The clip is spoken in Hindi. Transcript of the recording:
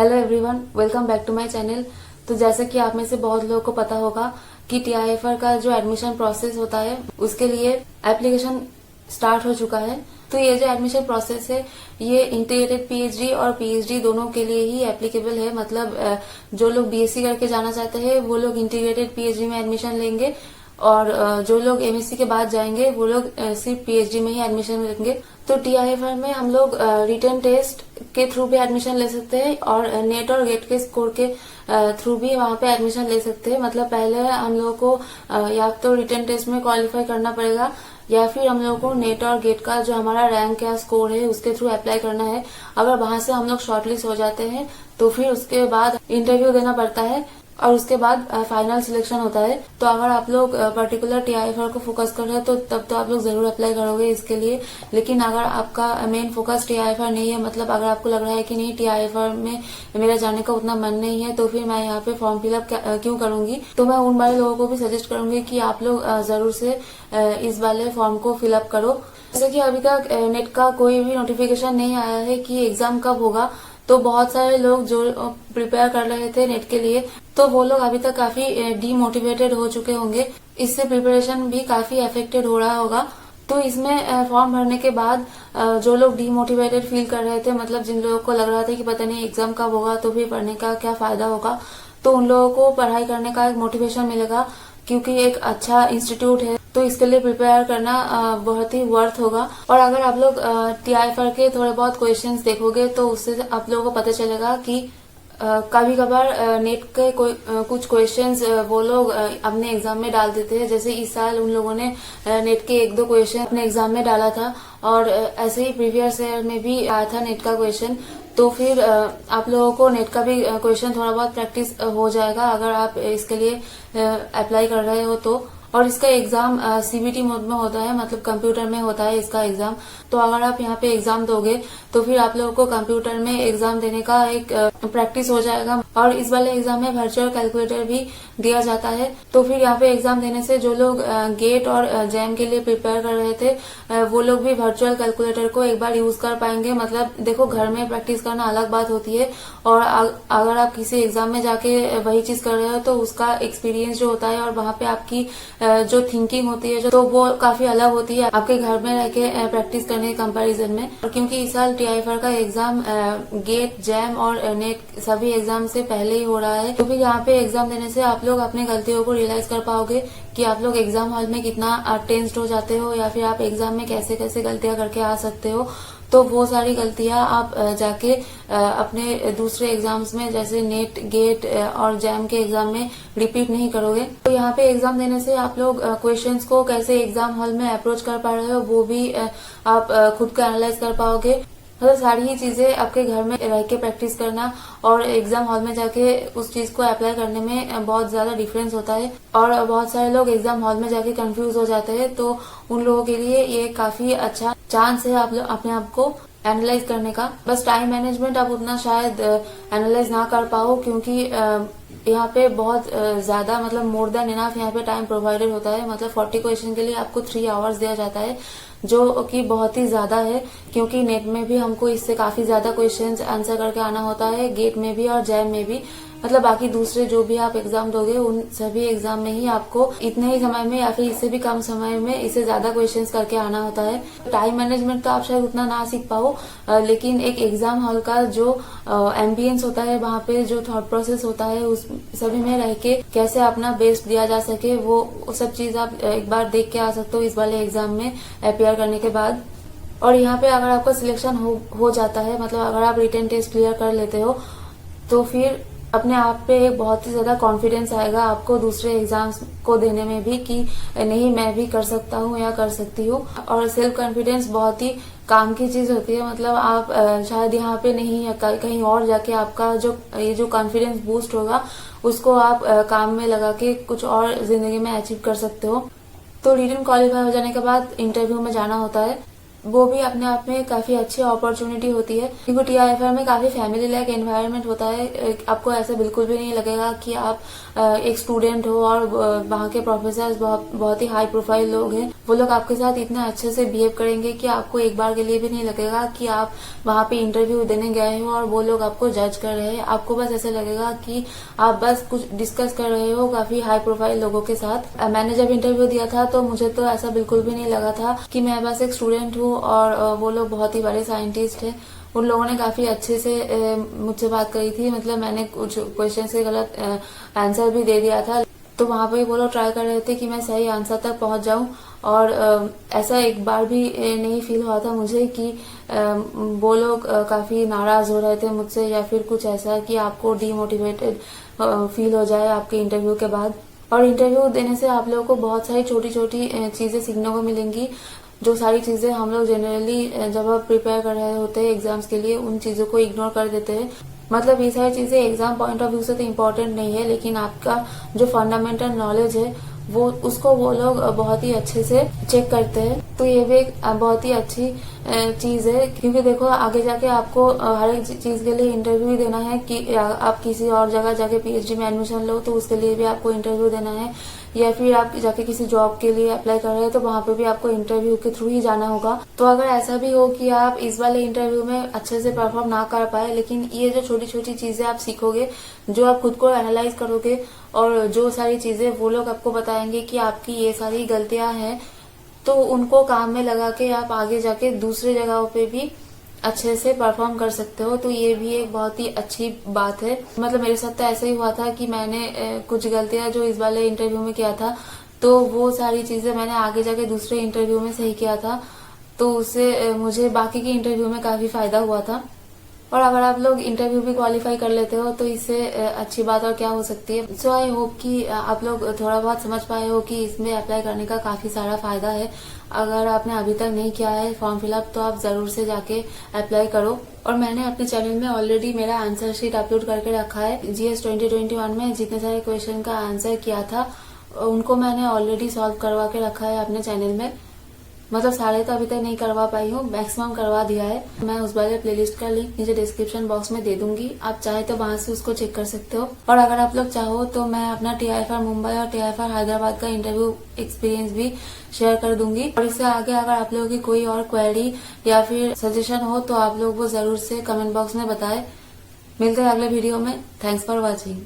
Hello everyone, welcome back to my channel. तो जैसे कि आप में से बहुत लोगों को पता होगा कि टीआईएफआर का जो एडमिशन प्रोसेस होता है उसके लिए एप्लीकेशन स्टार्ट हो चुका है। तो ये जो एडमिशन प्रोसेस है ये इंटीग्रेटेड पीएचडी और पीएचडी दोनों के लिए ही एप्लीकेबल है। मतलब जो लोग बीएससी करके जाना चाहते हैं वो लोग इंटीग्रेटेड पीएचडी में एडमिशन लेंगे और जो लोग एमएससी के बाद जाएंगे वो लोग सिर्फ पीएचडी में ही एडमिशन लेंगे। तो टीआईएफआर में हम लोग रिटन टेस्ट के थ्रू भी एडमिशन ले सकते हैं और नेट और गेट के स्कोर के थ्रू भी वहां पे एडमिशन ले सकते हैं। मतलब पहले हम लोगों को या तो रिटन टेस्ट में क्वालिफाई करना पड़ेगा या फिर हम लोगों को नेट और गेट का जो हमारा रैंक या स्कोर है उसके थ्रू अप्लाई करना है। अगर वहां से हम लोग शॉर्टलिस्ट हो जाते हैं तो फिर उसके बाद इंटरव्यू देना पड़ता है और उसके बाद फाइनल सिलेक्शन होता है। तो अगर आप लोग पर्टिकुलर टीआईएफआर को फोकस कर रहे हैं तो तब तो आप लोग जरूर अप्लाई करोगे इसके लिए। लेकिन अगर आपका मेन फोकस टीआईएफआर नहीं है, मतलब अगर आपको लग रहा है कि नहीं टीआईएफआर में मेरा जाने का उतना मन नहीं है, तो फिर मैं यहाँ पे फॉर्म फिलअप क्यों करूंगी। तो मैं उन वाले लोगों को भी सजेस्ट करूंगी कि आप लोग जरूर से इस वाले फॉर्म को फिलअप करो। जैसे कि अभी तक नेट का कोई भी नोटिफिकेशन नहीं आया है कि एग्जाम कब होगा, तो बहुत सारे लोग जो प्रिपेयर कर रहे थे नेट के लिए तो वो लोग अभी तक काफी डीमोटिवेटेड हो चुके होंगे। इससे प्रिपरेशन भी काफी अफेक्टेड हो रहा होगा। तो इसमें फॉर्म भरने के बाद जो लोग डीमोटिवेटेड फील कर रहे थे, मतलब जिन लोगों को लग रहा था कि पता नहीं एग्जाम कब होगा तो फिर पढ़ने का क्या फायदा होगा, तो उन लोगों को पढ़ाई करने का एक मोटिवेशन मिलेगा क्योंकि एक अच्छा इंस्टीट्यूट है। तो इसके लिए प्रिपेयर करना बहुत ही वर्थ होगा। और अगर आप लोग टीआईएफआर के थोड़े बहुत क्वेश्चंस देखोगे तो उससे आप लोगों को पता चलेगा कि कभी कभार नेट के कुछ क्वेश्चंस वो लोग अपने एग्जाम में डाल देते हैं। जैसे इस साल उन लोगों ने नेट के 1-2 क्वेश्चन अपने एग्जाम में डाला था और ऐसे ही प्रीवियस ईयर में भी आया था नेट का क्वेश्चन। तो फिर आप लोगों को नेट का भी क्वेश्चन थोड़ा बहुत प्रैक्टिस हो जाएगा अगर आप इसके लिए अप्लाई कर रहे हो तो। और इसका एग्जाम सीबीटी मोड में होता है, मतलब कंप्यूटर में होता है इसका एग्जाम। तो अगर आप यहाँ पे एग्जाम दोगे तो फिर आप लोगों को कंप्यूटर में एग्जाम देने का एक प्रैक्टिस हो जाएगा। और इस वाले एग्जाम में वर्चुअल कैलकुलेटर भी दिया जाता है। तो फिर यहाँ पे एग्जाम देने से जो लोग गेट और जैम के लिए प्रिपेयर कर रहे थे वो लोग भी वर्चुअल कैलकुलेटर को एक बार यूज कर पाएंगे। मतलब देखो, घर में प्रैक्टिस करना अलग बात होती है और अगर आप किसी एग्जाम में जाके वही चीज कर रहे हो तो उसका एक्सपीरियंस जो होता है और वहाँ पे आपकी जो थिंकिंग होती है तो वो काफी अलग होती है आपके घर में रह के प्रैक्टिस करने के कंपेरिजन में। और क्योंकि इस साल टीआईएफआर का एग्जाम गेट, जैम और नेट सभी एग्जाम से पहले ही हो रहा है, तो फिर यहाँ पे एग्जाम देने से आप लोग अपनी गलतियों को रियलाइज कर पाओगे कि आप लोग एग्जाम हॉल में कितना टेंस्ड हो जाते हो या फिर आप एग्जाम में कैसे कैसे गलतियां करके आ सकते हो। तो वो सारी गलतियां आप जाके अपने दूसरे एग्जाम्स में जैसे नेट, गेट और जैम के एग्जाम में रिपीट नहीं करोगे। तो यहाँ पे एग्जाम देने से आप लोग क्वेश्चंस को कैसे एग्जाम हॉल में अप्रोच कर पा रहे हो वो भी आप खुद को एनालाइज कर पाओगे। मतलब सारी ही चीजें आपके घर में रह के प्रैक्टिस करना और एग्जाम हॉल में जाके उस चीज को अप्लाई करने में बहुत ज्यादा डिफरेंस होता है। और बहुत सारे लोग एग्जाम हॉल में जाके कंफ्यूज हो जाते हैं, तो उन लोगों के लिए ये काफी अच्छा चांस है आप लोग अपने आप को एनालाइज करने का। बस टाइम मैनेजमेंट आप उतना शायद एनालाइज ना कर पाओ क्योंकि यहाँ पे बहुत ज्यादा, मतलब मोर देन इनफ यहाँ पे टाइम प्रोवाइडेड होता है। मतलब 40 क्वेश्चन के लिए आपको 3 आवर्स दिया जाता है, जो कि बहुत ही ज्यादा है क्योंकि नेट में भी हमको इससे काफी ज्यादा क्वेश्चंस आंसर करके आना होता है, गेट में भी और जैम में भी। मतलब बाकी दूसरे जो भी आप एग्जाम दोगे उन सभी एग्जाम में ही आपको इतने ही समय में या फिर इससे भी कम समय में इससे ज्यादा क्वेश्चंस करके आना होता है। टाइम मैनेजमेंट तो आप शायद उतना ना सीख पाओ, लेकिन एक एग्जाम हॉल का जो एम्बियंस होता है, वहाँ पे जो थॉट प्रोसेस होता है, उस सभी में रह के कैसे अपना बेस्ट दिया जा सके वो सब चीज आप एक बार देख के आ सकते हो इस वाले एग्जाम में अपियर करने के बाद। और यहाँ पे अगर आपका सिलेक्शन हो जाता है, मतलब अगर आप रिटन टेस्ट क्लियर कर लेते हो, तो फिर अपने आप पे एक बहुत ही ज्यादा कॉन्फिडेंस आएगा आपको दूसरे एग्जाम्स को देने में भी कि नहीं, मैं भी कर सकता हूँ या कर सकती हूँ। और सेल्फ कॉन्फिडेंस बहुत ही काम की चीज होती है। मतलब आप शायद यहाँ पे नहीं या कहीं और जाके आपका ये जो कॉन्फिडेंस बूस्ट होगा उसको आप काम में लगा के कुछ और जिंदगी में अचीव कर सकते हो। तो रिटन क्वालिफाई हो जाने के बाद इंटरव्यू में जाना होता है। वो भी अपने आप में काफी अच्छी अपॉर्चुनिटी होती है, क्योंकि टीआईएफआर में काफी फैमिली लाइक एनवायरनमेंट होता है। आपको ऐसा बिल्कुल भी नहीं लगेगा कि आप एक स्टूडेंट हो और वहाँ के प्रोफेसर बहुत ही हाई प्रोफाइल लोग हैं। वो लोग आपके साथ इतना अच्छे से बिहेव करेंगे कि आपको एक बार के लिए भी नहीं लगेगा कि आप वहाँ पे इंटरव्यू देने गए हो और वो लोग आपको जज कर रहे हैं। आपको बस ऐसा लगेगा कि आप बस कुछ डिस्कस कर रहे हो काफी हाई प्रोफाइल लोगों के साथ। मैंने जब इंटरव्यू दिया था तो मुझे तो ऐसा बिल्कुल भी नहीं लगा था कि मैं बस एक स्टूडेंट हूँ और वो लोग बहुत ही बड़े साइंटिस्ट हैं। उन लोगों ने काफी अच्छे से मुझसे बात करी थी, मतलब मैंने कुछ क्वेश्चन से गलत आंसर भी दे दिया था, तो वहां पे वो लोग ट्राई कर रहे थे कि मैं सही आंसर तक पहुंच जाऊं। और ऐसा एक बार भी नहीं फील हुआ था मुझे कि वो लोग काफी नाराज हो रहे थे मुझसे या फिर कुछ ऐसा कि आपको डीमोटिवेटेड फील हो जाए आपके इंटरव्यू के बाद। और इंटरव्यू देने से आप लोगों को बहुत सारी छोटी छोटी चीजें सीखने को मिलेंगी, जो सारी चीजें हम लोग जनरली जब आप प्रिपेयर कर रहे होते हैं एग्जाम्स के लिए उन चीजों को इग्नोर कर देते हैं। मतलब ये सारी चीजें एग्जाम पॉइंट ऑफ व्यू से तो इम्पोर्टेंट नहीं है, लेकिन आपका जो फंडामेंटल नॉलेज है वो उसको वो लोग बहुत ही अच्छे से चेक करते हैं। तो ये भी एक बहुत ही अच्छी चीज है, क्योंकि देखो आगे जाके आपको हर एक चीज के लिए इंटरव्यू ही देना है कि आप किसी और जगह जाके पीएचडी में एडमिशन लो तो उसके लिए भी आपको इंटरव्यू देना है, या फिर आप जाके किसी जॉब के लिए अप्लाई कर रहे हैं तो वहां पे भी आपको इंटरव्यू के थ्रू ही जाना होगा। तो अगर ऐसा भी हो कि आप इस वाले इंटरव्यू में अच्छे से परफॉर्म ना कर पाए, लेकिन ये जो छोटी छोटी चीजें आप सीखोगे, जो आप खुद को एनालाइज करोगे और जो सारी चीजें वो लोग आपको बताएंगे कि आपकी ये सारी गलतियां हैं, तो उनको काम में लगा के आप आगे जाके दूसरी जगहों पे भी अच्छे से परफॉर्म कर सकते हो। तो ये भी एक बहुत ही अच्छी बात है। मतलब मेरे साथ तो ऐसा ही हुआ था कि मैंने कुछ गलतियां जो इस वाले इंटरव्यू में किया था, तो वो सारी चीजें मैंने आगे जाके दूसरे इंटरव्यू में सही किया था, तो उससे मुझे बाकी के इंटरव्यू में काफी फायदा हुआ था। और अगर आप लोग इंटरव्यू भी क्वालिफाई कर लेते हो तो इससे अच्छी बात और क्या हो सकती है। सो आई होप कि आप लोग थोड़ा बहुत समझ पाए हो कि इसमें अप्लाई करने का काफी सारा फायदा है। अगर आपने अभी तक नहीं किया है फॉर्म फिलअप तो आप जरूर से जाके अप्लाई करो। और मैंने अपने चैनल में ऑलरेडी मेरा आंसर शीट अपलोड करके रखा है। जीएस 2021 में जितने सारे क्वेश्चन का आंसर किया था उनको मैंने ऑलरेडी सॉल्व करवा के रखा है अपने चैनल में। मतलब सारे तो अभी तक नहीं करवा पाई हूँ, मैक्सिमम करवा दिया है। मैं उस वाले प्लेलिस्ट का लिंक नीचे डिस्क्रिप्शन बॉक्स में दे दूंगी, आप चाहे तो वहां से उसको चेक कर सकते हो। और अगर आप लोग चाहो तो मैं अपना टीआईएफआर मुंबई और टीआईएफआर हैदराबाद का इंटरव्यू एक्सपीरियंस भी शेयर कर दूंगी। और इससे आगे अगर आप लोगों की कोई और क्वेरी या फिर सजेशन हो तो आप लोग वो जरूर से कमेंट बॉक्स में बताएं। मिलते हैं अगले वीडियो में। Thanks for watching.